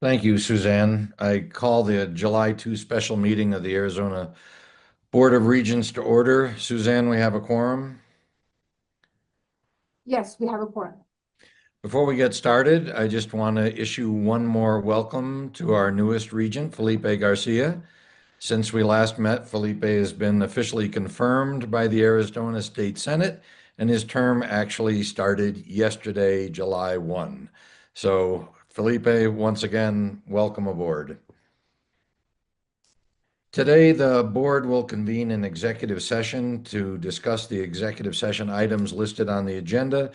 Thank you, Suzanne. I call the July 2 special meeting of the Arizona Board of Regents to order. Suzanne, we have a quorum. Yes, we have a quorum. Before we get started, I just want to issue one more welcome to our newest regent, Felipe Garcia. Since we last met, Felipe has been officially confirmed by the Arizona State Senate, and his term actually started yesterday, July 1. So, Felipe, once again, welcome aboard. Today, the board will convene an executive session to discuss the executive session items listed on the agenda.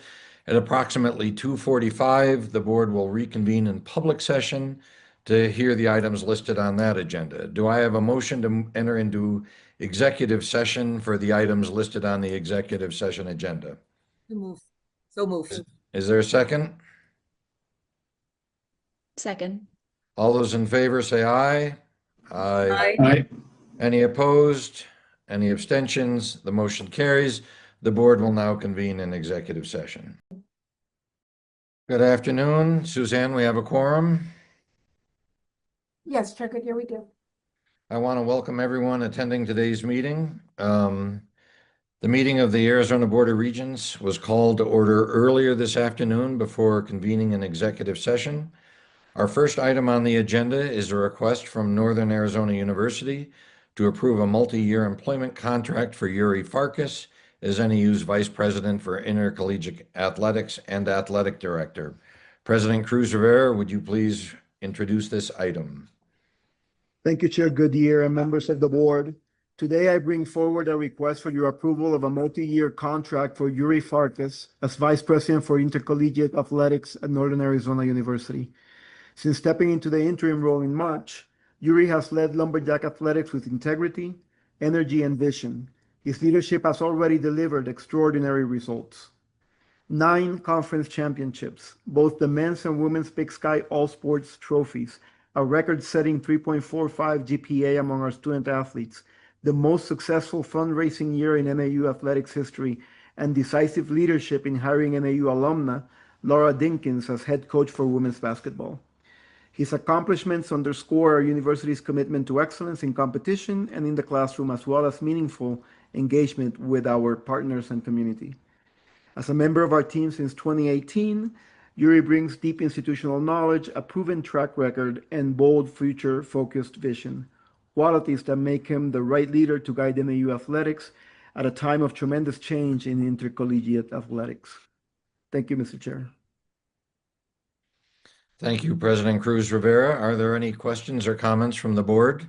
At approximately 2:45, the board will reconvene in public session to hear the items listed on that agenda. Do I have a motion to enter into executive session for the items listed on the executive session agenda? So moved. Is there a second? Second. All those in favor say aye. Aye. Aye. Any opposed? Any abstentions? The motion carries. The board will now convene an executive session. Good afternoon. Suzanne, we have a quorum. Yes, Chair Goodyear, we do. I want to welcome everyone attending today's meeting. The meeting of the Arizona Board of Regents was called to order earlier this afternoon before convening an executive session. Our first item on the agenda is a request from Northern Arizona University to approve a multi-year employment contract for Yuri Farkas as NAU's Vice President for Intercollegiate Athletics and Athletic Director. President Cruz Rivera, would you please introduce this item? Thank you, Chair Goodyear and members of the board. Today, I bring forward a request for your approval of a multi-year contract for Yuri Farkas as Vice President for Intercollegiate Athletics at Northern Arizona University. Since stepping into the interim role in March, Yuri has led Lumberjack Athletics with integrity, energy, and vision. His leadership has already delivered extraordinary results. 9 conference championships, both the men's and women's Big Sky All Sports trophies, a record-setting 3.45 GPA among our student athletes, the most successful fundraising year in NAU athletics history, and decisive leadership in hiring NAU alumna Laura Dinkins as head coach for women's basketball. His accomplishments underscore our university's commitment to excellence in competition and in the classroom, as well as meaningful engagement with our partners and community. As a member of our team since 2018, Yuri brings deep institutional knowledge, a proven track record, and bold future-focused vision, qualities that make him the right leader to guide NAU athletics at a time of tremendous change in intercollegiate athletics. Thank you, Mr. Chair. Thank you, President Cruz Rivera. Are there any questions or comments from the board?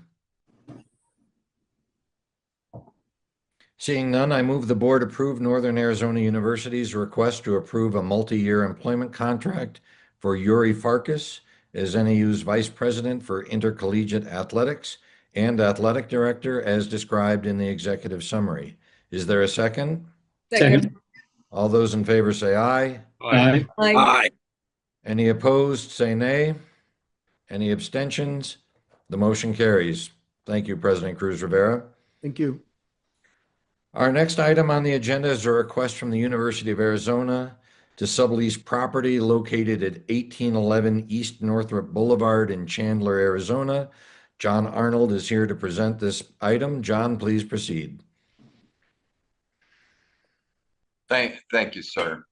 Seeing none, I move the board approve Northern Arizona University's request to approve a multi-year employment contract for Yuri Farkas as NAU's Vice President for Intercollegiate Athletics and Athletic Director as described in the executive summary. Is there a second? Second. All those in favor say aye. Aye. Aye. Any opposed, say nay. Any abstentions? The motion carries. Thank you, President Cruz Rivera. Thank you. Our next item on the agenda is a request from the University of Arizona to sublease property located at 1811 East Northrop Boulevard in Chandler, Arizona. John Arnold is here to present this item. John, please proceed. Thank you, sir.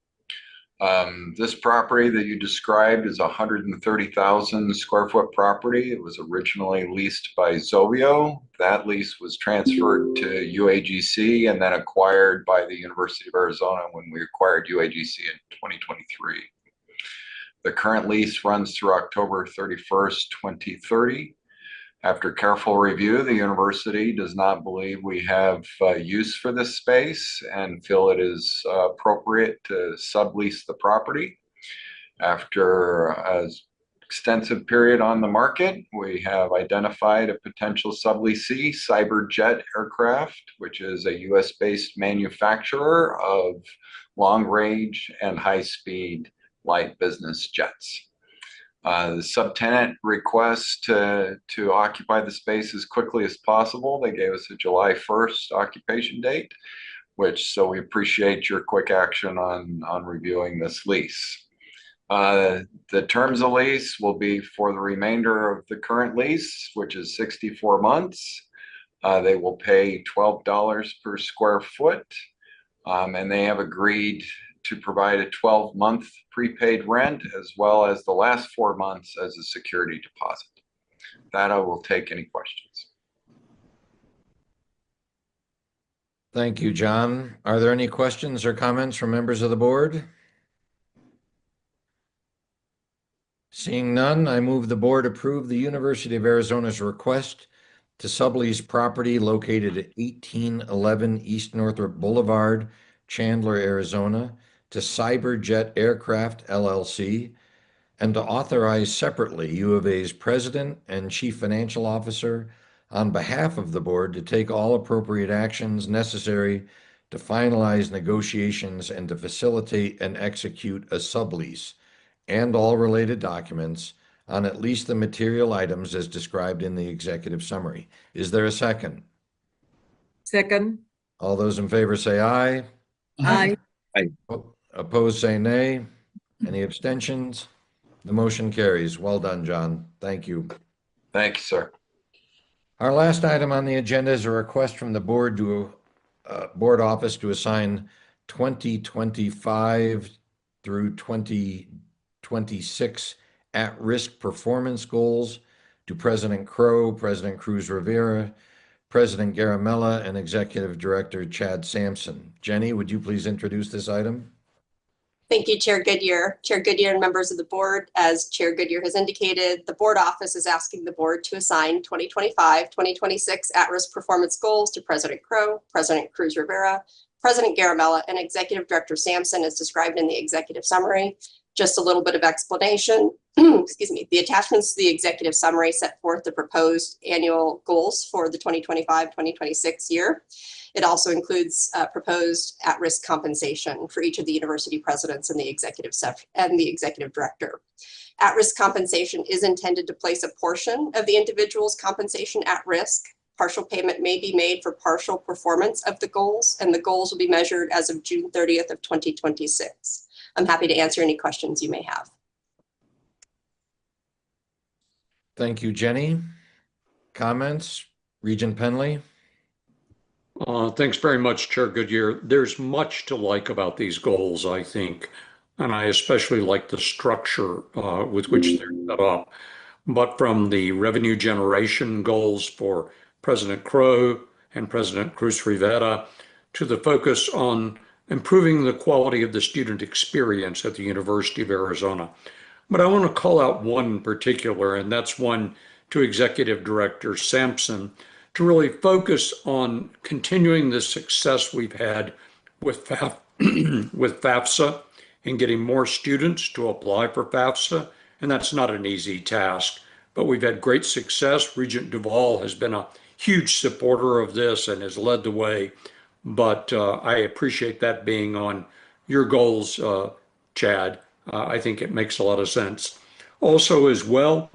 This property that you described is 130,000 square foot property. It was originally leased by Zovio. That lease was transferred to UAGC and then acquired by the University of Arizona when we acquired UAGC in 2023. The current lease runs through October 31st, 2030. After careful review, the university does not believe we have use for this space and feel it is appropriate to sublease the property. After an extensive period on the market, we have identified a potential subleasee, Cyberjet Aircraft, which is a US-based manufacturer of long-range and high-speed light business jets. The subtenant requests to occupy the space as quickly as possible. They gave us a July 1st occupation date, so we appreciate your quick action on reviewing this lease. The terms of lease will be for the remainder of the current lease, which is 64 months. They will pay $12 per square foot, and they have agreed to provide a 12-month prepaid rent as well as the last 4 months as a security deposit. That I will take any questions. Thank you, John. Are there any questions or comments from members of the board? Seeing none, I move the board approve the University of Arizona's request to sublease property located at 1811 East Northrop Boulevard, Chandler, Arizona, to Cyberjet Aircraft LLC, and to authorize separately U of A's president and chief financial officer on behalf of the board to take all appropriate actions necessary to finalize negotiations and to facilitate and execute a sublease and all related documents on at least the material items as described in the executive summary. Is there a second? Second. All those in favor say aye. Aye. Opposed say nay. Any abstentions? The motion carries. Well done, John. Thank you. Thank you, sir. Our last item on the agenda is a request from the board to board office to assign 2025 through 2026 at-risk performance goals to President Crow, President Cruz Rivera, President Garamella, and Executive Director Chad Sampson. Jenny, would you please introduce this item? Thank you, Chair Goodyear. Chair Goodyear and members of the board, as Chair Goodyear has indicated, the board office is asking the board to assign 2025-2026 at-risk performance goals to President Crow, President Cruz Rivera, President Garamella, and Executive Director Sampson as described in the executive summary. Just a little bit of explanation. Excuse me. The attachments to the executive summary set forth the proposed annual goals for the 2025-2026 year. It also includes proposed at-risk compensation for each of the university presidents and the executive director. At-risk compensation is intended to place a portion of the individual's compensation at risk. Partial payment may be made for partial performance of the goals, and the goals will be measured as of June 30th of 2026. I'm happy to answer any questions you may have. Thank you, Jenny. Comments? Regent Penley? Thanks very much, Chair Goodyear. There's much to like about these goals, I think, and I especially like the structure with which they're set up. But from the revenue generation goals for President Crow and President Cruz Rivera to the focus on improving the quality of the student experience at the University of Arizona. But I want to call out one in particular, and that's one to Executive Director Sampson, to really focus on continuing the success we've had with FAFSA and getting more students to apply for FAFSA. And that's not an easy task, but we've had great success. Regent Duvall has been a huge supporter of this and has led the way. But I appreciate that being on your goals, Chad. I think it makes a lot of sense. Also as well,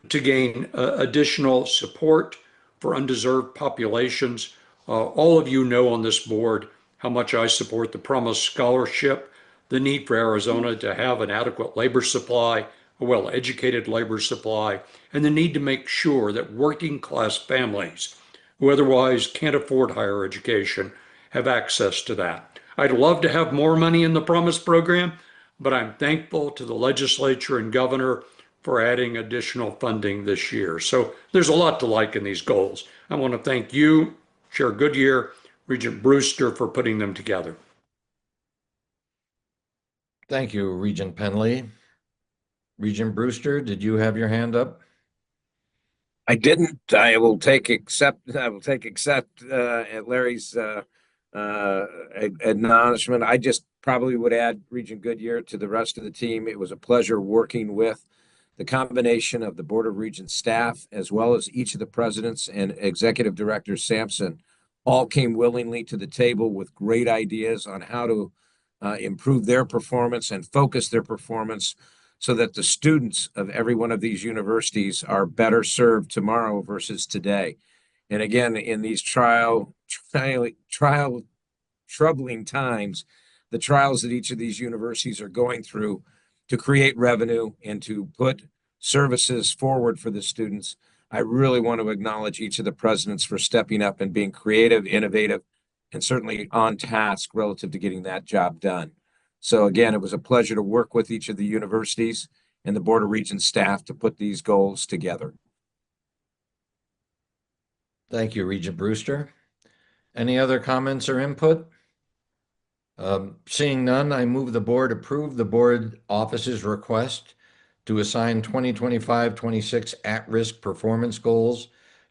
to gain additional support for undeserved populations. All of you know on this board how much I support the Promise Scholarship, the need for Arizona to have an adequate labor supply, a well-educated labor supply, and the need to make sure that working class families who otherwise can't afford higher education have access to that. I'd love to have more money in the Promise program, but I'm thankful to the legislature and governor for adding additional funding this year. So there's a lot to like in these goals. I want to thank you, Chair Goodyear, Regent Brewster, for putting them together. Thank you, Regent Penley. Regent Brewster, did you have your hand up? I didn't. I will take except at Larry's acknowledgement. I just probably would add Regent Goodyear to the rest of the team. It was a pleasure working with the combination of the Board of Regents staff, as well as each of the presidents and executive directors. Sampson all came willingly to the table with great ideas on how to improve their performance and focus their performance so that the students of every one of these universities are better served tomorrow versus today. And again, in these troubling times, the trials that each of these universities are going through, to create revenue and to put services forward for the students. I really want to acknowledge each of the presidents for stepping up and being creative, innovative, and certainly on task relative to getting that job done. So again, it was a pleasure to work with each of the universities and the Board of Regents staff to put these goals together. Thank you, Regent Brewster. Any other comments or input? Seeing none, I move the board approve the board office's request to assign 2025-26 at-risk performance goals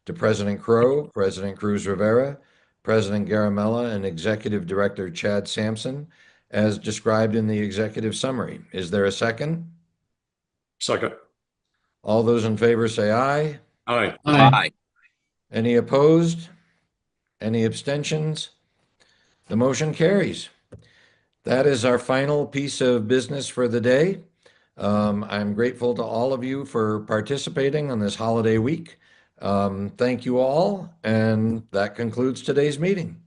to President Crow, President Cruz Rivera, President Garamella, and Executive Director Chad Sampson, as described in the executive summary. Is there a second? Second. All those in favor say aye. Aye. Aye. Any opposed? Any abstentions? The motion carries. That is our final piece of business for the day. I'm grateful to all of you for participating on this holiday week. Thank you all, and that concludes today's meeting.